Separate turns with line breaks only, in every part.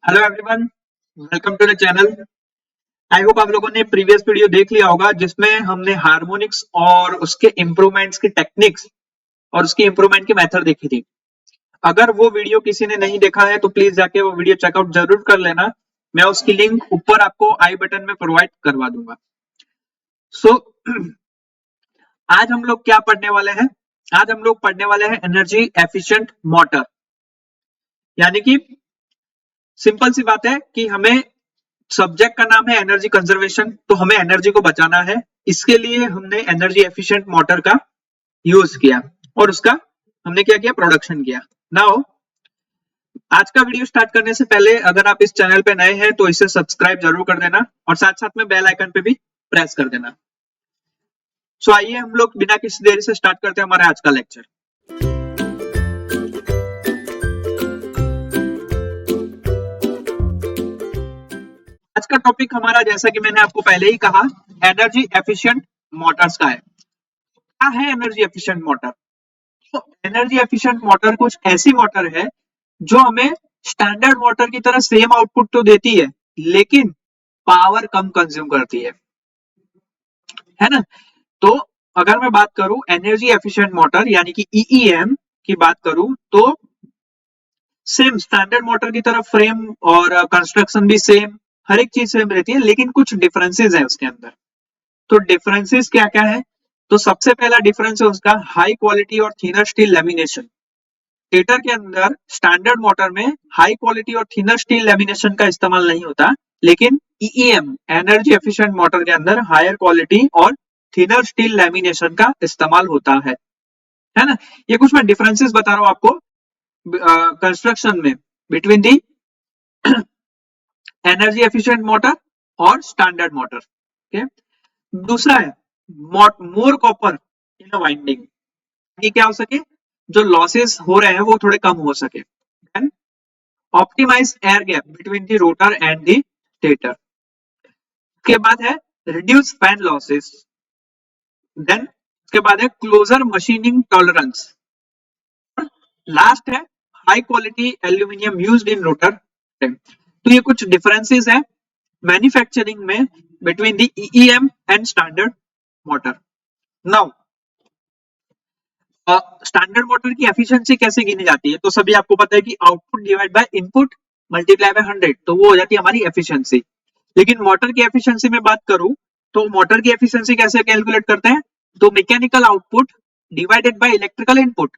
Hello everyone, welcome to the channel. I hope आप लोगों ने प्रीवियस वीडियो देख लिया होगा जिसमें हमने हार्मोनिक्स और उसके इंप्रूवमेंट्स की टेक्निक्स और उसकी इंप्रूवमेंट की मेथड देखी थी। अगर वो वीडियो किसी ने नहीं देखा है तो प्लीज जाके वो वीडियो चेकआउट जरूर कर लेना। मैं उसकी लिंक ऊपर आपको आई बटन में प्रोवाइड करवा दूंगा। सो आज हम लोग क्या पढ़ने वाले हैं? आज हम लोग पढ़ने वाले हैं एनर्जी एफिशिएंट मोटर। यानी कि सिंपल सी बात है कि हमें सब्जेक्ट का नाम है एनर्जी कंजर्वेशन, तो हमें एनर्जी को बचाना है। इसके लिए हमने एनर्जी एफिशिएंट मोटर का यूज किया और उसका हमने क्या किया, प्रोडक्शन किया। नाउ आज का वीडियो स्टार्ट करने से पहले अगर आप इस चैनल पे नए हैं तो इसे सब्सक्राइब जरूर कर देना और साथ साथ में बेल आइकन पे भी प्रेस कर देना। सो आइए हम लोग बिना किसी देरी से स्टार्ट करते हैं हमारा आज का लेक्चर। आज का टॉपिक हमारा, जैसा कि मैंने आपको पहले ही कहा, एनर्जी एफिशिएंट मोटर्स का है। क्या है एनर्जी एफिशिएंट मोटर? तो एनर्जी एफिशिएंट मोटर कुछ ऐसी मोटर है जो हमें स्टैंडर्ड मोटर की तरह सेम आउटपुट तो देती है लेकिन पावर कम कंज्यूम करती है ना। तो अगर मैं बात करूं एनर्जी एफिशिएंट मोटर यानी कि ईईएम की बात करूं तो सेम स्टैंडर्ड मोटर की तरह फ्रेम और कंस्ट्रक्शन भी सेम, हर एक चीज सेम रहती है, लेकिन कुछ डिफरेंसेस है उसके अंदर। तो डिफरेंसेस क्या क्या है? तो सबसे पहला डिफरेंस है उसका हाई क्वालिटी और थिनर स्टील लैमिनेशन। स्टेटर के अंदर स्टैंडर्ड मोटर में हाई क्वालिटी और थिनर स्टील लैमिनेशन का इस्तेमाल नहीं होता, लेकिन ईईएम एनर्जी एफिशिएंट मोटर के अंदर हायर क्वालिटी और थिनर स्टील लैमिनेशन का इस्तेमाल होता है ना। ये कुछ मैं डिफरेंसेस बता रहा हूं आपको कंस्ट्रक्शन में between the energy efficient motor और स्टैंडर्ड मोटर। ओके, दूसरा है मोर कॉपर इन अ वाइंडिंग, कि क्या हो सके, जो लॉसेस हो रहे हैं वो थोड़े कम हो सके। Then optimize air gap between the rotor and the stator. उसके बाद है रिड्यूस फैन लॉसेस। देन उसके बाद है क्लोजर मशीनिंग टॉलरेंस। लास्ट है high quality aluminium used in rotor. तो ये कुछ डिफरेंसेस है मैन्युफैक्चरिंग में between the EEM and standard motor. Now standard motor की एफिशिएंसी कैसे गिनी जाती है? तो सभी आपको पता है कि output divide by input multiply by 100, तो वो हो जाती है हमारी एफिशिएंसी। लेकिन मोटर की एफिशिएंसी में बात करूं तो मोटर की एफिशिएंसी कैसे कैलकुलेट करते हैं? तो mechanical output divided by electrical input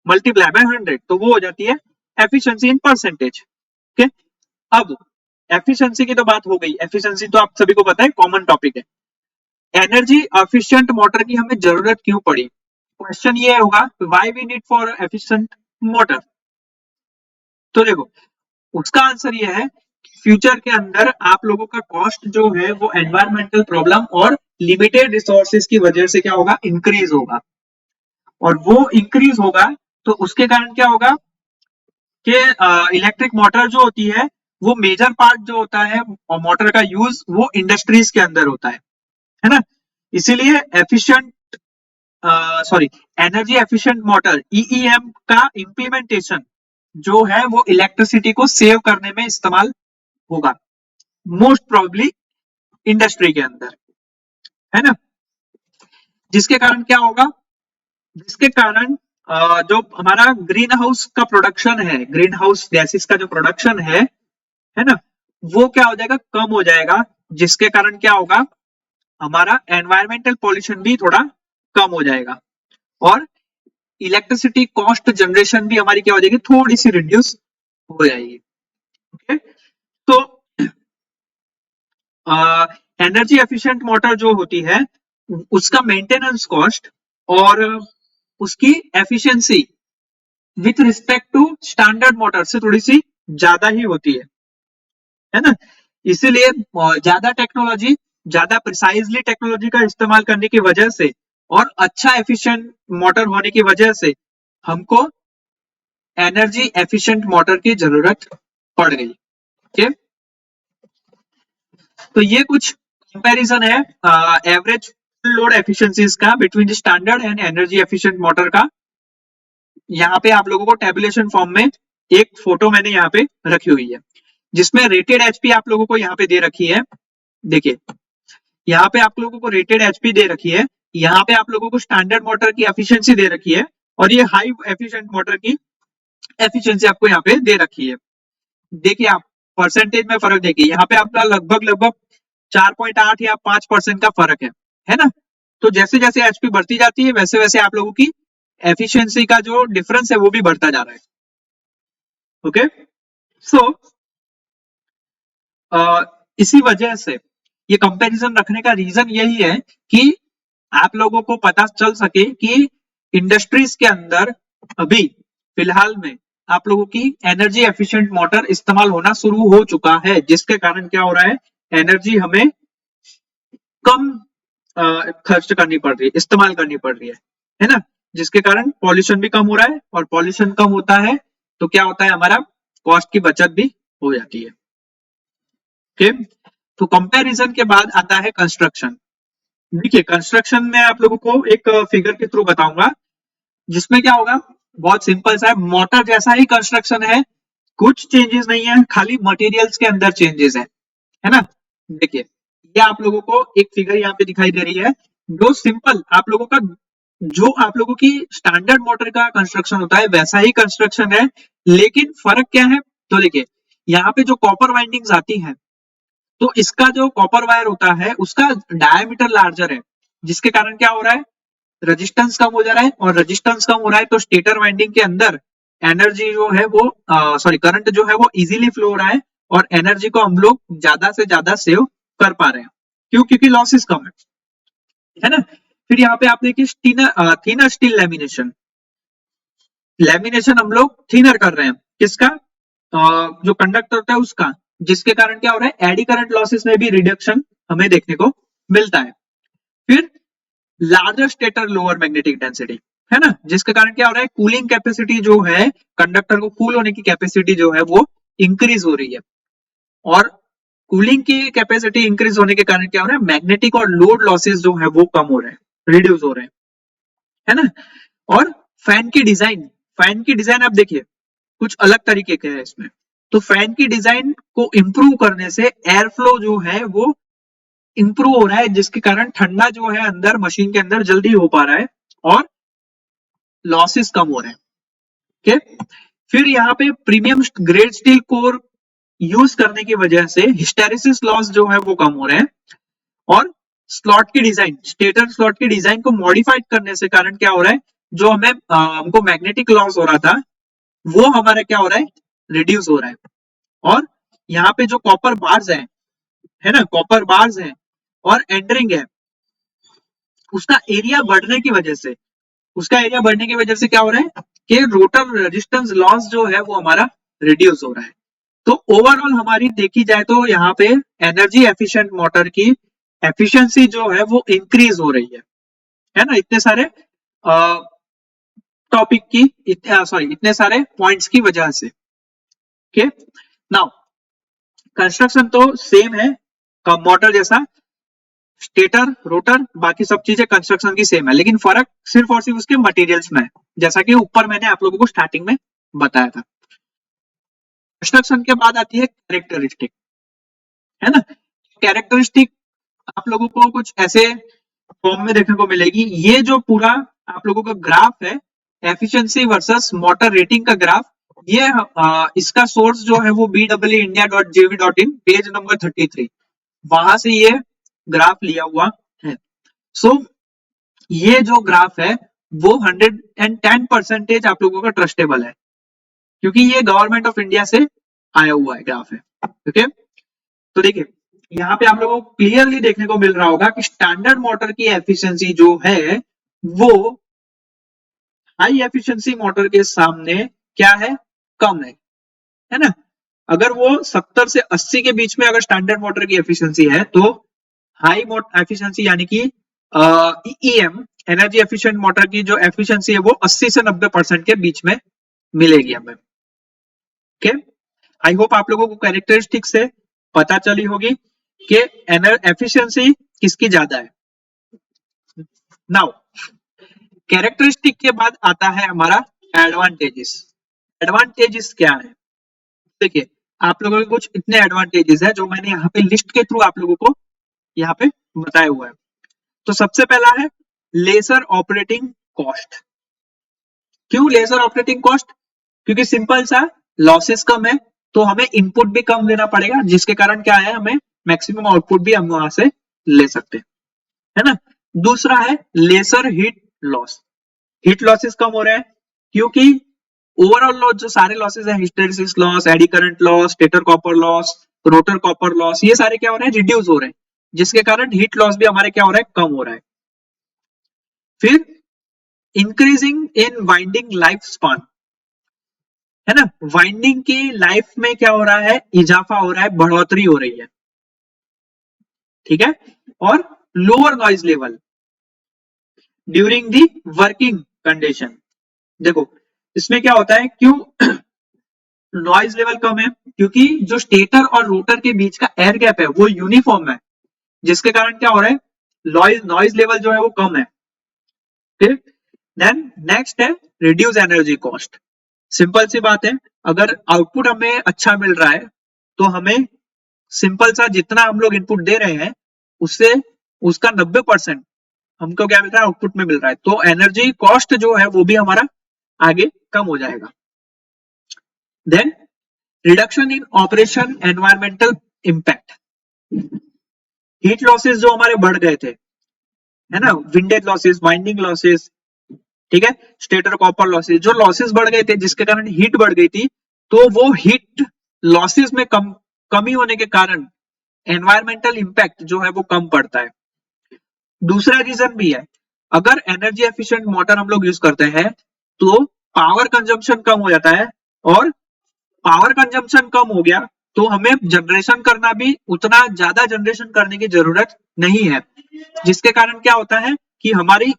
multiply by 100, तो वो हो जाती है एफिशिएंसी इन परसेंटेज। ओके, अब एफिशिएंसी की तो बात हो गई। एफिशिएंसी तो आप सभी को पता है कॉमन टॉपिक है। एनर्जी एफिशिएंट मोटर की हमें जरूरत क्यों पड़ी? क्वेश्चन ये होगा why we need for efficient motor. तो देखो उसका आंसर ये है कि फ्यूचर के अंदर आप लोगों का कॉस्ट जो है वो एनवायरमेंटल प्रॉब्लम और लिमिटेड रिसोर्सेज की वजह से क्या होगा, इंक्रीज होगा। और वो इंक्रीज होगा तो उसके कारण क्या होगा कि इलेक्ट्रिक मोटर जो होती है वो मेजर पार्ट जो होता है और मोटर का यूज वो इंडस्ट्रीज के अंदर होता है ना। इसीलिए efficient sorry energy efficient motor EEM का इंप्लीमेंटेशन जो है वो इलेक्ट्रिसिटी को सेव करने में इस्तेमाल होगा, मोस्ट प्रोबेबली इंडस्ट्री के अंदर, है ना। जिसके कारण क्या होगा, जिसके कारण जो हमारा ग्रीन हाउस का प्रोडक्शन है, ग्रीन हाउस गैसेस का जो प्रोडक्शन है ना, वो क्या हो जाएगा, कम हो जाएगा। जिसके कारण क्या होगा, हमारा एनवायरमेंटल पॉल्यूशन भी थोड़ा कम हो जाएगा और इलेक्ट्रिसिटी कॉस्ट जनरेशन भी हमारी क्या हो जाएगी, थोड़ी सी रिड्यूस हो जाएगी। ओके, तो एनर्जी एफिशिएंट मोटर जो होती है उसका मेंटेनेंस कॉस्ट और उसकी efficiency with respect to standard motor से थोड़ी सी ज्यादा ही होती है ना। इसीलिए ज्यादा टेक्नोलॉजी, ज्यादा प्रिसाइजली टेक्नोलॉजी का इस्तेमाल करने की वजह से और अच्छा एफिशिएंट मोटर होने की वजह से हमको एनर्जी एफिशिएंट मोटर की जरूरत पड़ गई। ओके, तो ये कुछ कंपैरिजन है एवरेज लोड एफिशिएंसीज का between standard and energy efficient motor का। यहाँ पे आप लोगों को टेबुलेशन फॉर्म में एक फोटो मैंने यहाँ पे रखी हुई है। जिसमें रेटेड एचपी आप लोगों को यहाँ पे दे रखी है। देखिए यहाँ पे आप लोगों को रेटेड एचपी दे रखी है, यहाँ पे आप लोगों को स्टैंडर्ड मोटर की एफिशिएंसी दे रखी है, और ये हाई एफिशिएंट मोटर की एफिशिएंसी आपको यहाँ पे दे रखी है। देखिए आप परसेंटेज में फर्क देखिए, यहाँ पे आपका लगभग लगभग 4.8 या 5% का फर्क है ना। तो जैसे जैसे एचपी बढ़ती जाती है वैसे वैसे आप लोगों की एफिशिएंसी का जो डिफरेंस है वो भी बढ़ता जा रहा है। ओके सो इसी वजह से ये कंपैरिजन रखने का रीजन यही है कि आप लोगों को पता चल सके कि इंडस्ट्रीज के अंदर अभी फिलहाल में आप लोगों की एनर्जी एफिशिएंट मोटर इस्तेमाल होना शुरू हो चुका है, जिसके कारण क्या हो रहा है, एनर्जी हमें कम खर्च करनी पड़ रही है, इस्तेमाल करनी पड़ रही है ना, जिसके कारण पॉल्यूशन भी कम हो रहा है, और पॉल्यूशन कम होता है तो क्या होता है, हमारा कॉस्ट की बचत भी हो जाती है। ओके तो कंपैरिजन के बाद आता है कंस्ट्रक्शन। देखिए कंस्ट्रक्शन में आप लोगों को एक फिगर के थ्रू बताऊंगा, जिसमें क्या होगा, बहुत सिंपल सा है, मोटर जैसा ही कंस्ट्रक्शन है, कुछ चेंजेस नहीं है, खाली मटेरियल्स के अंदर चेंजेस है ना। देखिए ये आप लोगों को एक फिगर यहाँ पे दिखाई दे रही है, जो सिंपल आप लोगों का, जो आप लोगों की स्टैंडर्ड मोटर का कंस्ट्रक्शन होता है वैसा ही कंस्ट्रक्शन है, लेकिन फर्क क्या है, तो देखिए यहाँ पे जो कॉपर वाइंडिंग्स आती हैं, तो इसका जो कॉपर वायर होता है उसका डायमीटर लार्जर है, जिसके कारण क्या हो रहा है, रेजिस्टेंस कम हो जा रहा है, और रेजिस्टेंस कम हो रहा है तो स्टेटर वाइंडिंग के अंदर एनर्जी जो है वो सॉरी करंट जो है वो इजीली फ्लो हो रहा है, और एनर्जी को हम लोग ज्यादा से ज्यादा सेव कर पा रहे हैं। क्यों? क्योंकि लॉसेस कम है ना। फिर यहाँ पे आप देखिए थीनर स्टील लैमिनेशन, लैमिनेशन हम लोग थीनर कर रहे हैं, किसका, जो कंडक्टर होता है उसका, जिसके कारण क्या हो रहा है, एडी करंट लॉसेस में भी रिडक्शन हमें देखने को मिलता है। फिर larger stator lower magnetic density, है ना, जिसके कारण क्या हो रहा है, कूलिंग कैपेसिटी जो है, कंडक्टर को कूल होने की कैपेसिटी जो है वो इंक्रीज हो रही है, और कूलिंग की कैपेसिटी इंक्रीज होने के कारण क्या हो रहा है, मैग्नेटिक और लोड लॉसेस जो है वो कम हो रहे हैं, रिड्यूस हो रहे हैं, है ना। और फैन की डिजाइन, फैन की डिजाइन आप देखिए कुछ अलग तरीके के है इसमें, तो फैन की डिजाइन को इंप्रूव करने से एयर फ्लो जो है वो इंप्रूव हो रहा है, जिसके कारण ठंडा जो है अंदर मशीन के अंदर जल्दी हो पा रहा है, और लॉसेस कम हो रहे हैं। ओके फिर यहाँ पे premium grade steel core use करने की वजह से हिस्टेरिसिस लॉस जो है वो कम हो रहे हैं, और स्लॉट की डिजाइन, स्टेटर स्लॉट की डिजाइन को मॉडिफाइड करने से कारण क्या हो रहा है, जो हमें हमको मैग्नेटिक लॉस हो रहा था वो हमारा क्या हो रहा है, रिड्यूस हो रहा है। और यहाँ पे जो कॉपर बार्स है ना, कॉपर बार्स है और एंडरिंग है, उसका एरिया बढ़ने की वजह से, उसका एरिया बढ़ने की वजह से क्या हो रहा है कि रोटर रेजिस्टेंस लॉस जो है वो हमारा रिड्यूस हो रहा है। तो ओवरऑल हमारी देखी जाए तो यहाँ पे एनर्जी एफिशिएंट मोटर की एफिशिएंसी जो है वो इंक्रीज हो रही है ना, इतने सारे टॉपिक की, इतने सारे पॉइंट्स की वजह से। ओके नाउ कंस्ट्रक्शन तो सेम है, मोटर जैसा, स्टेटर रोटर बाकी सब चीजें कंस्ट्रक्शन की सेम है, लेकिन फर्क सिर्फ और सिर्फ उसके मटेरियल्स में है, जैसा कि ऊपर मैंने आप लोगों को स्टार्टिंग में बताया था। कंस्ट्रक्शन के बाद आती है कैरेक्टरिस्टिक, है ना। कैरेक्टरिस्टिक आप लोगों को कुछ ऐसे फॉर्म में देखने को मिलेगी, ये जो पूरा आप लोगों का ग्राफ है, एफिशिएंसी वर्सेस मोटर रेटिंग का ग्राफ, ये इसका सोर्स जो है वो bwindia.gov.in पेज नंबर 33, वहां से ये ग्राफ लिया हुआ है। सो ये जो ग्राफ है वो 110% आप लोगों का ट्रस्टेबल है, क्योंकि ये गवर्नमेंट ऑफ इंडिया से आया हुआ है ग्राफ है। ओके तो देखिए यहाँ पे आप लोगों को क्लियरली देखने को मिल रहा होगा कि स्टैंडर्ड मोटर की एफिशिएंसी जो है वो हाई एफिशिएंसी मोटर के सामने क्या है, कम है ना। अगर वो 70 से 80 के बीच में अगर स्टैंडर्ड मोटर की एफिशिएंसी है, तो हाई एफिशिएंसी यानी कि ईएम एनर्जी एफिशिएंट मोटर की जो एफिशिएंसी है वो 80 से 90% के बीच में मिलेगी हमें। ओके आई होप आप लोगों को कैरेक्टरिस्टिक से पता चली होगी कि एफिशिएंसी किसकी ज्यादा है। नाउ कैरेक्टरिस्टिक के बाद आता है हमारा एडवांटेजेस। एडवांटेजेस क्या है, देखिए आप लोगों के कुछ इतने एडवांटेजेस है जो मैंने यहाँ पे लिस्ट के थ्रू आप लोगों को यहाँ पे बताया हुआ है। तो सबसे पहला है लेसर ऑपरेटिंग कॉस्ट। क्यों लेसर ऑपरेटिंग कॉस्ट? क्योंकि सिंपल सा लॉसेस कम है तो हमें इनपुट भी कम देना पड़ेगा, जिसके कारण क्या है हमें मैक्सिमम आउटपुट भी हम वहां से ले सकते हैं, है ना। दूसरा है lesser heat loss. Heat losses कम हो रहे हैं क्योंकि ओवरऑल लॉस जो सारे लॉसेस है, hysteresis loss, eddy current loss, stator copper loss, rotor copper loss, ये सारे क्या हो रहे हैं रिड्यूस हो रहे हैं, जिसके कारण हीट लॉस भी हमारे क्या हो रहा है कम हो रहा है। फिर increasing in winding life span, है ना, वाइंडिंग की लाइफ में क्या हो रहा है इजाफा हो रहा है, बढ़ोतरी हो रही है, ठीक है। और lower noise level during the working condition. देखो इसमें क्या होता है, क्यों नॉइज लेवल कम है क्योंकि जो स्टेटर और रोटर के बीच का एयर गैप है वो यूनिफॉर्म है, जिसके कारण क्या हो रहा है नॉइज लेवल जो है वो कम है। फिर देन नेक्स्ट है रिड्यूस एनर्जी कॉस्ट। सिंपल सी बात है, अगर आउटपुट हमें अच्छा मिल रहा है तो हमें सिंपल सा जितना हम लोग इनपुट दे रहे हैं उससे उसका 90% हमको क्या मिल रहा है आउटपुट में मिल रहा है, तो एनर्जी कॉस्ट जो है वो भी हमारा आगे कम हो जाएगा। Then reduction in operation environmental impact. Heat losses जो हमारे बढ़ गए थे, है ना, विंडेज लॉसेस, वाइंडिंग लॉसेस, ठीक है, स्टेटर कॉपर लॉसेस, जो लॉसेस बढ़ गए थे जिसके कारण हीट बढ़ गई थी, तो वो हीट लॉसेस में कमी होने के कारण एनवायरमेंटल इंपैक्ट जो है वो कम पड़ता है। दूसरा रीजन भी है, अगर एनर्जी एफिशिएंट मोटर हम लोग यूज करते हैं तो पावर कंजम्पशन कम हो जाता है, और पावर कंजम्पशन कम हो गया तो हमें जनरेशन करना भी उतना ज्यादा जनरेशन करने की जरूरत नहीं है, जिसके कारण क्या होता है कि हमारी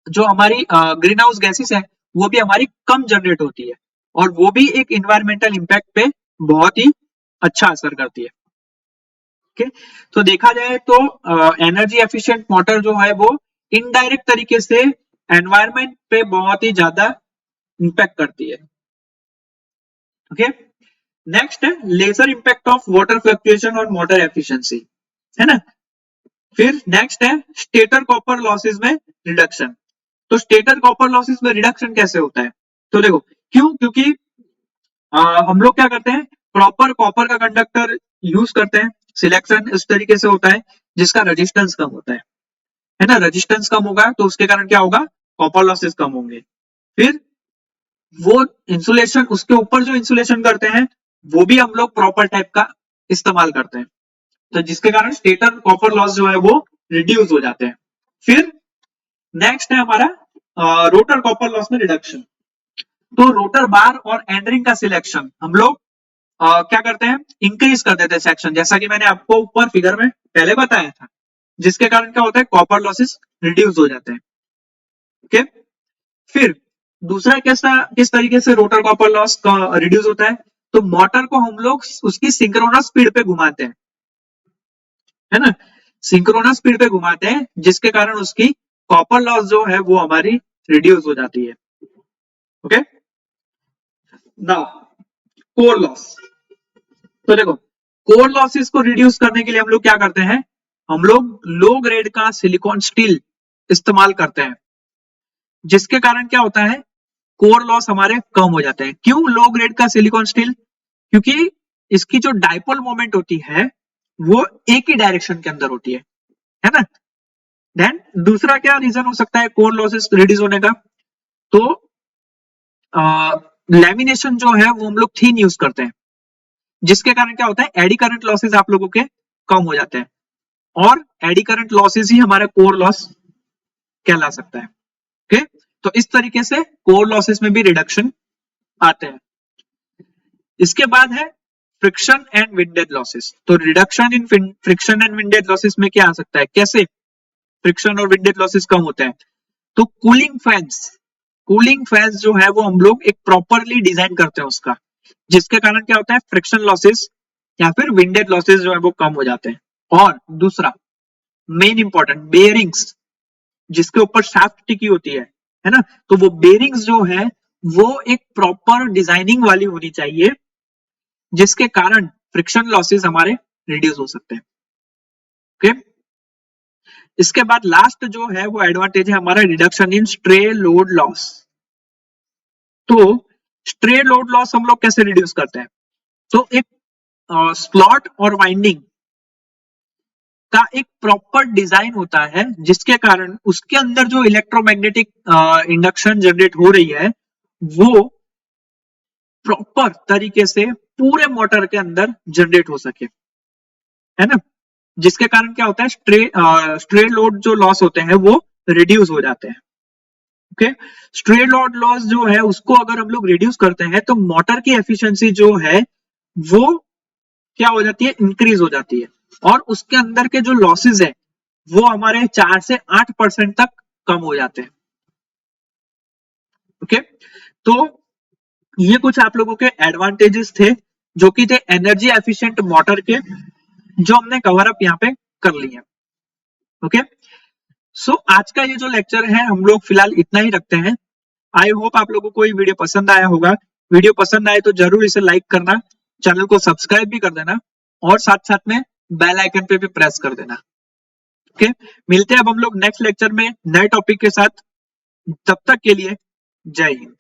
जो हमारी ग्रीन हाउस गैसेस है वो भी हमारी कम जनरेट होती है, और वो भी एक इन्वायरमेंटल इंपैक्ट पे बहुत ही अच्छा असर करती है। ओके, तो देखा जाए तो एनर्जी एफिशिएंट मोटर जो है वो इनडायरेक्ट तरीके से एनवायरमेंट पे बहुत ही ज्यादा इंपैक्ट करती है। ओके, नेक्स्ट है lesser impact of water fluctuation और मोटर एफिशिएंसी, है ना। फिर नेक्स्ट है स्टेटर कॉपर लॉसेस में रिडक्शन। तो स्टेटर कॉपर लॉसेस में रिडक्शन कैसे होता है, तो देखो क्यों, क्योंकि हम लोग क्या करते हैं प्रॉपर कॉपर का कंडक्टर यूज करते हैं, सिलेक्शन इस तरीके से होता है जिसका रेजिस्टेंस कम होता है ना, रेजिस्टेंस कम होगा तो उसके कारण क्या होगा कॉपर लॉसेस कम होंगे। फिर वो इंसुलेशन, उसके ऊपर जो इंसुलेशन करते हैं वो भी हम लोग प्रॉपर टाइप का इस्तेमाल करते हैं, तो जिसके कारण स्टेटर कॉपर लॉस जो है वो रिड्यूस हो जाते हैं। फिर नेक्स्ट है हमारा रोटर कॉपर लॉस में रिडक्शन। तो रोटर बार और एंडरिंग का सिलेक्शन हम लोग क्या करते हैं इंक्रीज कर देते हैं सेक्शन, जैसा कि मैंने आपको ऊपर फिगर में पहले बताया था, जिसके कारण क्या होता है कॉपर लॉसेस रिड्यूस हो जाते हैं। ओके, फिर दूसरा किस तरीके से रोटर कॉपर लॉस रिड्यूस होता है, तो मोटर को हम लोग उसकी सिंक्रोनस स्पीड पे घुमाते हैं, है ना, सिंक्रोनस स्पीड पे घुमाते हैं जिसके कारण उसकी कॉपर लॉस जो है वो हमारी रिड्यूस हो जाती है। Okay, now core loss. तो देखो कोर लॉसेस को रिड्यूस करने के लिए हम लोग क्या करते हैं, हम लोग लो ग्रेड का सिलिकॉन स्टील इस्तेमाल करते हैं, जिसके कारण क्या होता है कोर लॉस हमारे कम हो जाते हैं। क्यों लो ग्रेड का सिलिकॉन स्टील, क्योंकि इसकी जो डाइपोल मोमेंट होती है वो एक ही डायरेक्शन के अंदर होती है ना। देन दूसरा क्या रीजन हो सकता है कोर लॉसेस रिड्यूस होने का, तो लैमिनेशन जो है वो हम लोग थीन यूज करते हैं, जिसके कारण क्या होता है एडी करंट लॉसेस आप लोगों के कम हो जाते हैं, और एडी करंट लॉसेस ही हमारा कोर लॉस कहला सकता है। ओके, तो इस तरीके से कोर लॉसेस में भी रिडक्शन आते हैं। इसके बाद है फ्रिक्शन एंड विंडेज लॉसेस। तो reduction in friction and windage losses में क्या आ सकता है, कैसे फ्रिक्शन और विंडेज लॉसेस कम होते हैं, तो कूलिंग फैंस जो है वो हम लोग एक प्रॉपरली डिजाइन करते हैं उसका, जिसके कारण क्या होता है फ्रिक्शन लॉसेस या फिर विंडेज लॉसेस जो है वो कम हो जाते हैं। और दूसरा मेन इंपॉर्टेंट बेयरिंग्स, जिसके ऊपर शाफ्ट टिकी होती है ना, तो वो बेयरिंग्स जो है वो एक प्रॉपर डिजाइनिंग वाली होनी चाहिए, जिसके कारण फ्रिक्शन लॉसेस हमारे रिड्यूस हो सकते हैं। ओके, इसके बाद लास्ट जो है वो एडवांटेज है हमारा reduction in stray load loss. तो स्ट्रे लोड लॉस हम लोग कैसे रिड्यूस करते हैं? तो एक स्लॉट और वाइंडिंग का एक प्रॉपर डिजाइन होता है जिसके कारण उसके अंदर जो इलेक्ट्रोमैग्नेटिक इंडक्शन जनरेट हो रही है वो प्रॉपर तरीके से पूरे मोटर के अंदर जनरेट हो सके, है ना, जिसके कारण क्या होता है स्ट्रे लोड जो लॉस होते हैं वो रिड्यूस हो जाते हैं। ओके, स्ट्रे लोड लॉस जो है उसको अगर हम लोग रिड्यूस करते हैं तो मोटर की एफिशिएंसी जो है वो क्या हो जाती है, इंक्रीज हो जाती है, और उसके अंदर के जो लॉसेस है वो हमारे 4 से 8% तक कम हो जाते हैं। ओके, तो ये कुछ आप लोगों के एडवांटेजेस थे जो कि थे एनर्जी एफिशिएंट मोटर के, जो हमने कवर अप यहाँ पे कर लिए। ओके, सो आज का ये जो लेक्चर है हम लोग फिलहाल इतना ही रखते हैं। आई होप आप लोगों को ये वीडियो पसंद आया होगा। वीडियो पसंद आए तो जरूर इसे लाइक करना, चैनल को सब्सक्राइब भी कर देना और साथ साथ में बेल आइकन पे भी प्रेस कर देना। ओके, मिलते हैं अब हम लोग नेक्स्ट लेक्चर में नए टॉपिक के साथ। तब तक के लिए जय हिंद।